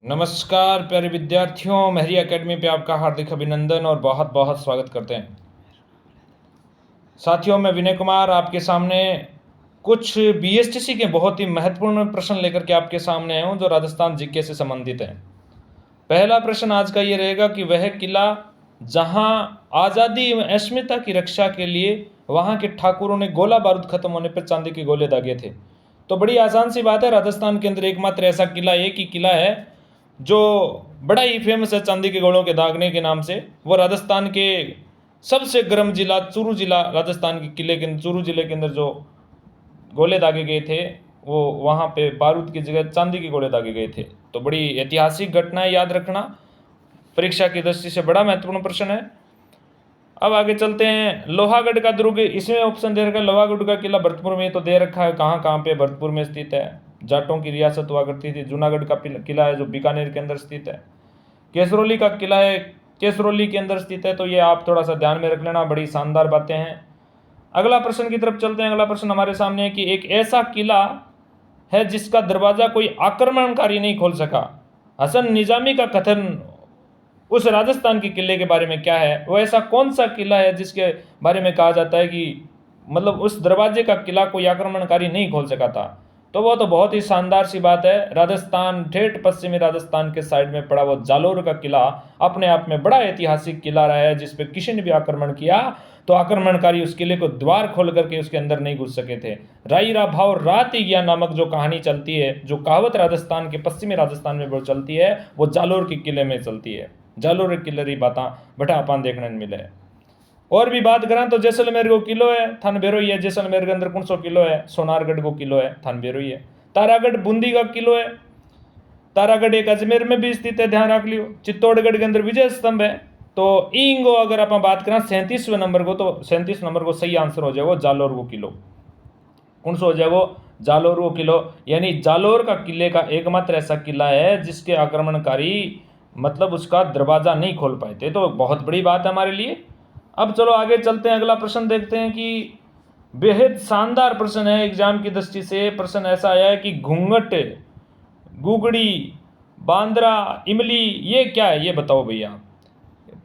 नमस्कार प्यारे विद्यार्थियों, मेहरी एकेडमी पे आपका हार्दिक अभिनंदन और बहुत बहुत स्वागत करते हैं। साथियों, मैं विनय कुमार आपके सामने कुछ बीएसटीसी के बहुत ही महत्वपूर्ण प्रश्न लेकर के आपके सामने आया हूँ जो राजस्थान जीके से संबंधित हैं। पहला प्रश्न आज का ये रहेगा कि वह किला जहाँ आज़ादी एवं अस्मिता की रक्षा के लिए वहाँ के ठाकुरों ने गोला बारूद खत्म होने पर चांदी के गोले दागे थे। तो बड़ी आसान सी बात है, राजस्थान के अंदर एकमात्र ऐसा किला, एक ही किला है जो बड़ा ही फेमस है चांदी के गोलों के दागने के नाम से। वो राजस्थान के सबसे गर्म जिला चूरू जिला, राजस्थान के किले के चूरू जिले के अंदर जो गोले दागे गए थे वो वहाँ पे बारूद की जगह चांदी के गोले दागे गए थे। तो बड़ी ऐतिहासिक घटना है, याद रखना, परीक्षा की दृष्टि से बड़ा महत्वपूर्ण प्रश्न है। अब आगे चलते हैं। लोहागढ़ का दुर्ग, इसमें ऑप्शन दे रखा है लोहागढ़ का किला भरतपुर में, तो दे रखा है कहाँ कहाँ पे, भरतपुर में स्थित है, जाटों की रियासत हुआ करती थी। जूनागढ़ का किला है जो बीकानेर के अंदर स्थित है। केसरौली का किला है, केसरौली के अंदर स्थित है। तो ये आप थोड़ा सा ध्यान में रख लेना, बड़ी शानदार बातें हैं। अगला प्रश्न की तरफ चलते हैं। अगला प्रश्न हमारे सामने है कि एक ऐसा किला है जिसका दरवाजा कोई आक्रमणकारी नहीं खोल सका। हसन निजामी का कथन उस राजस्थान के किले के बारे में क्या है? वो ऐसा कौन सा किला है जिसके बारे में कहा जाता है कि मतलब उस दरवाजे का किला कोई आक्रमणकारी नहीं खोल सका था? तो वो तो बहुत ही शानदार सी बात है। राजस्थान, ठेठ पश्चिमी राजस्थान के साइड में पड़ा वो जालोर का किला अपने आप में बड़ा ऐतिहासिक किला रहा है, जिस पे किसी ने भी आक्रमण किया तो आक्रमणकारी उस किले को द्वार खोल करके उसके अंदर नहीं घुस सके थे। राईरा भाव रात ही गया नामक जो कहानी चलती है, जो कहावत राजस्थान के पश्चिमी राजस्थान में वो चलती है, वो जालोर के किले में चलती है। जालोर के किले री बात बटा अपन देखने मिले। और भी बात करें तो जैसलमेर को किलो है, थानबेरो ही है। जैसलमेर के अंदर 100 किलो है। सोनारगढ़ को किलो है, थानबेरो ही है। तारागढ़ बूंदी का किलो है। तारागढ़ एक अजमेर में भी स्थित है, ध्यान रख लियो। चित्तौड़गढ़ के अंदर विजय स्तंभ है। तो इंगो अगर आप बात करें 37वें नंबर को, तो 37 नंबर को सही आंसर हो जाएगा जालोर को किलो। कौन सा हो जाएगा? जालोर को किलो। यानी जालोर का किले का एकमात्र ऐसा किला है जिसके आक्रमणकारी मतलब उसका दरवाजा नहीं खोल पाए थे। तो बहुत बड़ी बात है हमारे लिए। अब चलो आगे चलते हैं, अगला प्रश्न देखते हैं कि बेहद शानदार प्रश्न है एग्जाम की दृष्टि से। प्रश्न ऐसा आया है कि घूंघट, गुगड़ी, बांद्रा, इमली ये क्या है, ये बताओ भैया।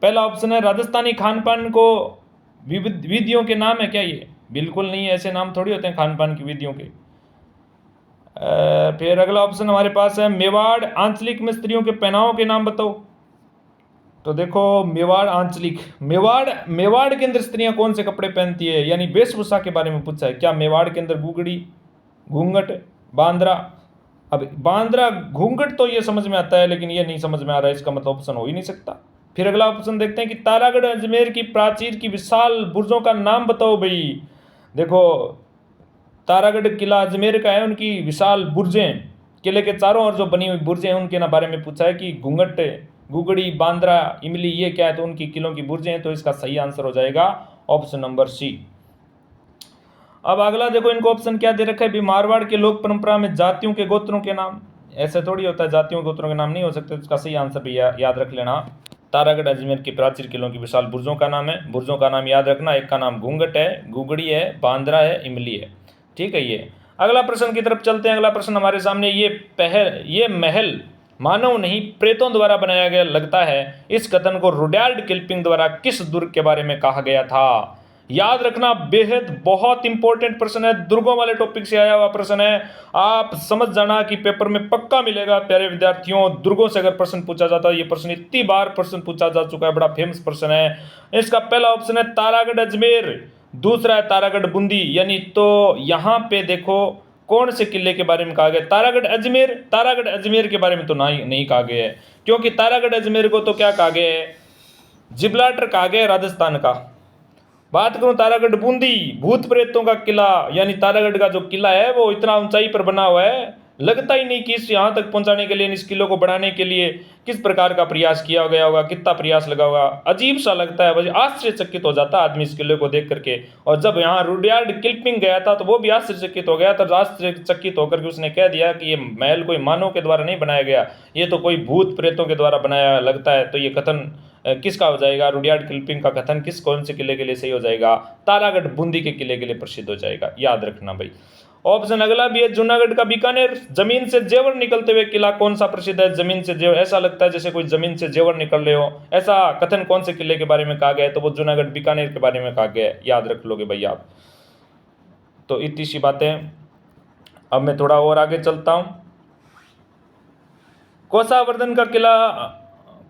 पहला ऑप्शन है राजस्थानी खान पान को विधियों के नाम है क्या? ये बिल्कुल नहीं है, ऐसे नाम थोड़ी होते हैं खान पान की विधियों के। फिर अगला ऑप्शन हमारे पास है मेवाड़ आंचलिक में स्त्रियों के पहनावों के नाम बताओ। तो देखो मेवाड़ आंचलिक, मेवाड़ के अंदर स्त्रियां कौन से कपड़े पहनती है, यानी वेशभूषा के बारे में पूछा है। क्या मेवाड़ के अंदर गुगड़ी, घूंघट, बांद्रा? अब बांद्रा घूंघट तो ये समझ में आता है, लेकिन ये नहीं समझ में आ रहा है, इसका मतलब ऑप्शन हो ही नहीं सकता। फिर अगला ऑप्शन देखते हैं कि तारागढ़ अजमेर की प्राचीर की विशाल बुर्जों का नाम बताओ भाई। देखो तारागढ़ किला अजमेर का है, उनकी विशाल बुर्जें, किले के चारों ओर जो बनी हुई बुर्जें हैं उनके ना बारे में पूछा है कि घूंघट, गुगड़ी, बांद्रा, इमली ये क्या है, तो उनकी किलों की बुर्जें हैं। तो इसका सही आंसर हो जाएगा ऑप्शन नंबर सी। अब अगला देखो, इनको ऑप्शन क्या दे रखा है भी मारवाड़ के लोक परंपरा में जातियों के गोत्रों के नाम। ऐसे थोड़ी होता है, जातियों के गोत्रों के नाम नहीं हो सकते। इसका सही आंसर भी याद रख लेना, तारागढ़ अजमेर के प्राचीर किलों की विशाल बुर्जों का नाम है। बुर्जों का नाम याद रखना, एक का नाम घूंघट है, गुगड़ी है, बांद्रा है, इमली है। ठीक है। ये अगला प्रश्न की तरफ चलते हैं। अगला प्रश्न हमारे सामने, ये महल मानव नहीं प्रेतों द्वारा बनाया गया लगता है। इस कथन को रुडयार्ड किपलिंग द्वारा किस दुर्ग के बारे में कहा गया था? याद रखना, बेहद बहुत इंपॉर्टेंट प्रश्न है, दुर्गों वाले टॉपिक से आया हुआ प्रश्न है। आप समझ जाना कि पेपर में पक्का मिलेगा प्यारे विद्यार्थियों। दुर्गों से अगर प्रश्न पूछा जाता है, ये प्रश्न इतनी बार प्रश्न पूछा जा चुका है, बड़ा फेमस प्रश्न है। इसका पहला ऑप्शन है तारागढ़ अजमेर, दूसरा है तारागढ़ बूंदी। यानी तो यहाँ पे देखो कौन से किले के बारे में कहा गया? तारागढ़ अजमेर। तारागढ़ अजमेर के बारे में तो नहीं कहा गया है, क्योंकि तारागढ़ अजमेर को तो क्या कहा गया है? जिब्राल्टर कहा गया राजस्थान का। बात करूं तारागढ़ बूंदी, भूत प्रेतों का किला, यानी तारागढ़ का जो किला है वो इतना ऊंचाई पर बना हुआ है, लगता ही नहीं कि इस यहाँ तक पहुंचाने के लिए, इस किले को बढ़ाने के लिए किस प्रकार का प्रयास किया गया होगा, कितना प्रयास लगा होगा। अजीब सा लगता है, आश्चर्यचकित हो जाता आदमी इस किले को देख करके। और जब यहाँ रुडयार्ड किपलिंग गया था तो वो भी आश्चर्यचकित हो गया था। आश्चर्यचकित होकर के उसने कह दिया कि ये महल कोई मानव के द्वारा नहीं बनाया गया, ये तो कोई भूत प्रेतों के द्वारा बनाया लगता है। तो ये कथन किसका हो जाएगा? रुडयार्ड किपलिंग का कथन किस कौन से किले के लिए सही हो जाएगा? तारागढ़ बूंदी के किले के लिए प्रसिद्ध हो जाएगा, याद रखना भाई। ऑप्शन अगला भी है, जूनागढ़ का बीकानेर। जमीन से जेवर निकलते हुए किला कौन सा प्रसिद्ध है? जमीन से जेवर, ऐसा लगता है जैसे कोई जमीन से जेवर निकल रहे हो, ऐसा कथन कौन से किले के बारे में कहा गया है? तो वो जूनागढ़ बीकानेर के बारे में कहा गया है, याद रख लोगे भैया आप। तो इतनी सी बातें। अब मैं थोड़ा और आगे चलता हूं। कोषावर्धन का किला,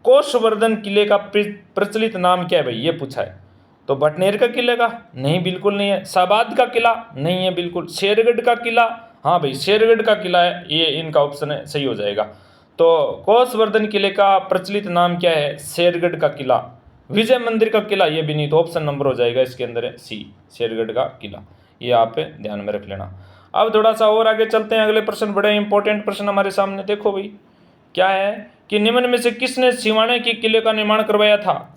कोषवर्धन किले का प्रचलित नाम क्या है भाई? ये पूछा है। तो भटनेर का किले का? नहीं, बिल्कुल नहीं है। शाहबाद का किला? नहीं है बिल्कुल। शेरगढ़ का किला? हाँ भाई, शेरगढ़ का किला है, ये इनका ऑप्शन है, सही हो जाएगा। तो कोषवर्धन किले का प्रचलित नाम क्या है? शेरगढ़ का किला। विजय मंदिर का किला? ये भी नहीं, तो ऑप्शन नंबर हो जाएगा इसके अंदर है सी, शेरगढ़ का किला। ये आप ध्यान में रख लेना। अब थोड़ा सा और आगे चलते हैं। अगले प्रश्न बड़े इंपॉर्टेंट प्रश्न हमारे सामने, देखो भाई क्या है कि निम्न में से किसने सिवाने के किले का निर्माण करवाया था?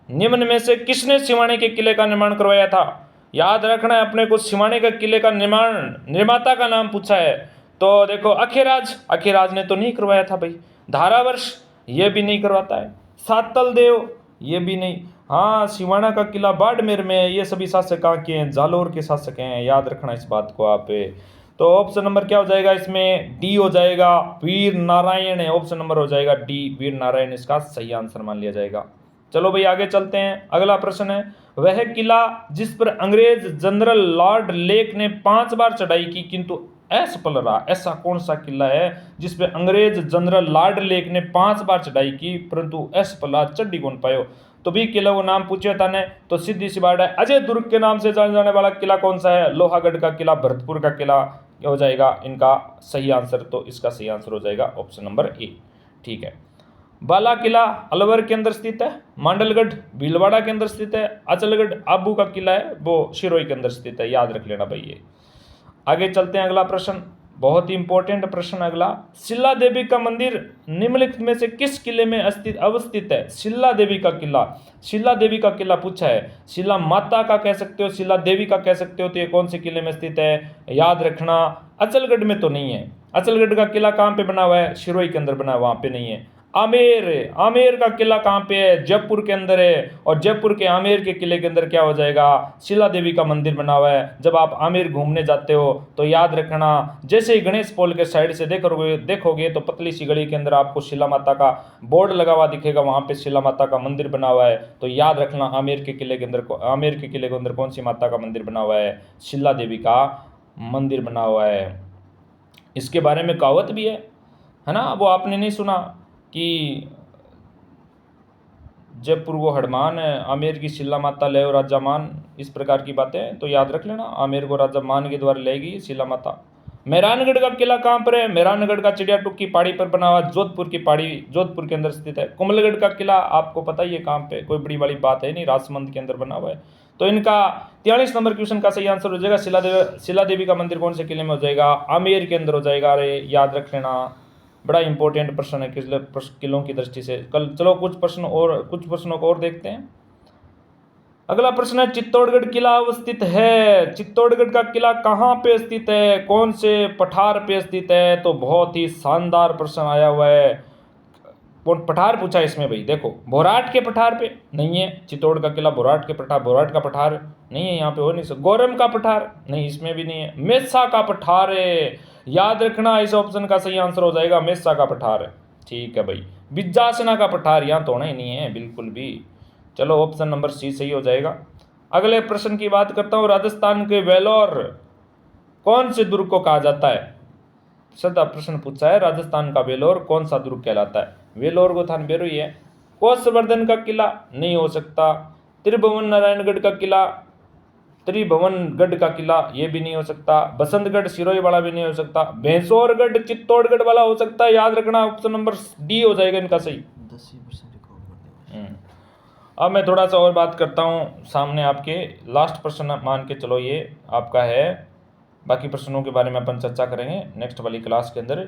निम्न में से किसने सिवाने के किले का निर्माण करवाया था? याद रखना है अपने को, सिवाने के किले का निर्माण निर्माता का नाम पूछा है। तो देखो, अखेराज, अखेराज ने तो नहीं करवाया था भाई। धारावर्ष, ये भी नहीं करवाता है। सातल देव, ये भी नहीं। हाँ, सिवाना का किला बाड़मेर में है। ये सभी शासक कहाँ के हैं? जालोर के शासक हैं, याद रखना इस बात को आप। तो ऑप्शन नंबर क्या हो जाएगा इसमें? डी हो जाएगा, वीर नारायण है। ऑप्शन नंबर हो जाएगा डी, वीर नारायण इसका सही आंसर मान लिया जाएगा। चलो भाई आगे चलते हैं। अगला प्रश्न है, वह किला जिस पर अंग्रेज जनरल लॉर्ड लेक ने 5 बार चढ़ाई की किंतु असफल रहा, ऐसा कौन सा किला है जिस पे अंग्रेज जनरल लॉर्ड लेक ने 5 बार चढ़ाई की परंतु असफल रहा, चढ़ी कौन पायो? तो भी किला वो नाम पूछे था ने, तो सीधी सी बात है, अजय दुर्ग के नाम से जाने जाने वाला किला कौन सा है? लोहागढ़ का किला, भरतपुर का किला हो जाएगा इनका सही आंसर। तो इसका सही आंसर हो जाएगा ऑप्शन नंबर ए। ठीक है। बाला किला अलवर के अंदर स्थित है। मांडलगढ़ भीलवाड़ा के अंदर स्थित है। अचलगढ़ आबू का किला है, वो शिरोई के अंदर स्थित है, याद रख लेना भाई ये। आगे चलते हैं। अगला प्रश्न बहुत ही इंपॉर्टेंट प्रश्न अगला, शिला देवी का मंदिर निम्नलिखित में से किस किले में अवस्थित है? शिला देवी का किला, शिला देवी का किला पूछा है। शिला माता का कह सकते हो, शिला देवी का कह सकते हो। तो ये कौन से किले में स्थित है? याद रखना, अचलगढ़ में तो नहीं है। अचलगढ़ का किला कहाँ पे बना हुआ है? शिरोई के अंदर बना हुआ, वहां पे नहीं है। आमेर, आमेर का किला कहाँ पे है? जयपुर के अंदर है। और जयपुर के आमेर के किले के अंदर क्या हो जाएगा? शिला देवी का मंदिर बना हुआ है। जब आप आमेर घूमने जाते हो तो याद रखना, जैसे ही गणेश पोल के साइड से देखोगे तो पतली सी गली के अंदर आपको शिला माता का बोर्ड लगा हुआ दिखेगा, वहां पे शिला माता का मंदिर बना हुआ है। तो याद रखना, आमेर के किले के अंदर, आमेर के किले के अंदर कौन सी माता का मंदिर बना हुआ है? शिला देवी का मंदिर बना हुआ है। इसके बारे में कहावत भी है ना, वो आपने नहीं सुना कि जयपुर वो हड़मान है, आमेर की शिला माता ले राजा मान, इस प्रकार की बातें तो याद रख लेना। आमेर को राजा मान के द्वारा लेगी शिला माता। मेहरानगढ़ का किला कहाँ पर है? मेहरानगढ़ का चिड़िया टूक की पहाड़ी पर बना हुआ, जोधपुर की पहाड़ी, जोधपुर के अंदर स्थित है। कुंभलगढ़ का किला आपको पता ही है कहाँ पे, कोई बड़ी वाली बात है नहीं, राजसमंद के अंदर बना हुआ है। तो इनका 43 नंबर क्वेश्चन का सही आंसर हो जाएगा शिला देवी का मंदिर कौन से किले में हो जाएगा? आमेर के अंदर हो जाएगा। अरे याद रख लेना, बड़ा इंपॉर्टेंट प्रश्न है किलों की दृष्टि से। कल चलो कुछ प्रश्नों को और देखते हैं। अगला प्रश्न है, चित्तौड़गढ़ किला अवस्थित है। चित्तौड़गढ़ का किला कहाँ पे स्थित है? कौन से पठार पे स्थित है? तो बहुत ही शानदार प्रश्न आया हुआ है। कौन पठार पूछा है इसमें भाई? देखो, भोराट के पठार पे नहीं है। चित्तौड़ का किला भोराट के पठार, भोराट का पठार नहीं है, यहाँ पे हो नहीं सकता। गोरम का पठार नहीं, इसमें भी नहीं है। मेसा का पठार है, याद रखना, इस ऑप्शन का सही आंसर हो जाएगा मेसा का पठार। ठीक है भाई। बिजासना का पठार यहाँ तो होना ही नहीं है बिल्कुल भी। चलो ऑप्शन नंबर सी सही हो जाएगा। अगले प्रश्न की बात करता हूँ, राजस्थान के वेलोर कौन से दुर्ग को कहा जाता है? सदा प्रश्न पूछा है, राजस्थान का वेलोर कौन सा दुर्ग कहलाता है? वेलोर को थान बेरो ही है। कोसवर्धन का किला नहीं हो सकता। त्रिभुवन नारायणगढ़ का किला, त्रिभुवनगढ़ का किला ये भी नहीं हो सकता। बसंतगढ़ सिरोही वाला भी नहीं हो सकता। भैंसोरगढ़ चित्तौड़गढ़ वाला हो सकता है, याद रखना ऑप्शन नंबर डी हो जाएगा इनका सही। अब मैं थोड़ा सा और बात करता हूँ सामने आपके, लास्ट प्रश्न मान के चलो ये आपका है, बाकी प्रश्नों के बारे में अपन चर्चा करेंगे नेक्स्ट वाली क्लास के अंदर,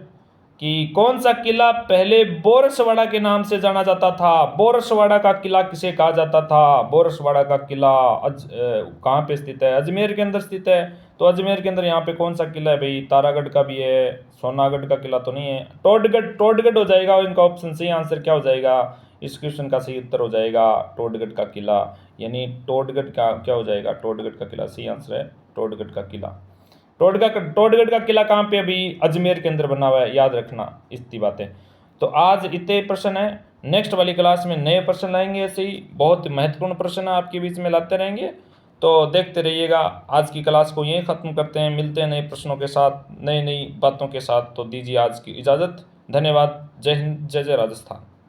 कि कौन सा किला पहले बोरसवाड़ा के नाम से जाना जाता था? बोरसवाड़ा का किला किसे कहा जाता था? बोरसवाड़ा का किला कहाँ पे स्थित है? अजमेर के अंदर स्थित है। तो अजमेर के अंदर यहाँ पे कौन सा किला है भाई? तारागढ़ का भी है, सोनागढ़ का किला तो नहीं है। टोडगढ़ हो जाएगा इनका ऑप्शन। सही आंसर क्या हो जाएगा? इस क्वेश्चन का सही उत्तर हो जाएगा टोडगढ़ का किला, यानी टोडगढ़ का क्या हो जाएगा? टोडगढ़ का किला सही आंसर है, टोडगढ़ का किला। टोडगढ़ का किला कहाँ पे? अभी अजमेर के अंदर बना हुआ है, याद रखना इतनी बातें। तो आज इतने प्रश्न है, नेक्स्ट वाली क्लास में नए प्रश्न लाएंगे, ऐसे ही बहुत महत्वपूर्ण प्रश्न आपके बीच में लाते रहेंगे। तो देखते रहिएगा। आज की क्लास को यहीं ख़त्म करते हैं, मिलते हैं नए प्रश्नों के साथ, नई नई बातों के साथ। तो दीजिए आज की इजाज़त। धन्यवाद। जय हिंद, जय जय राजस्थान।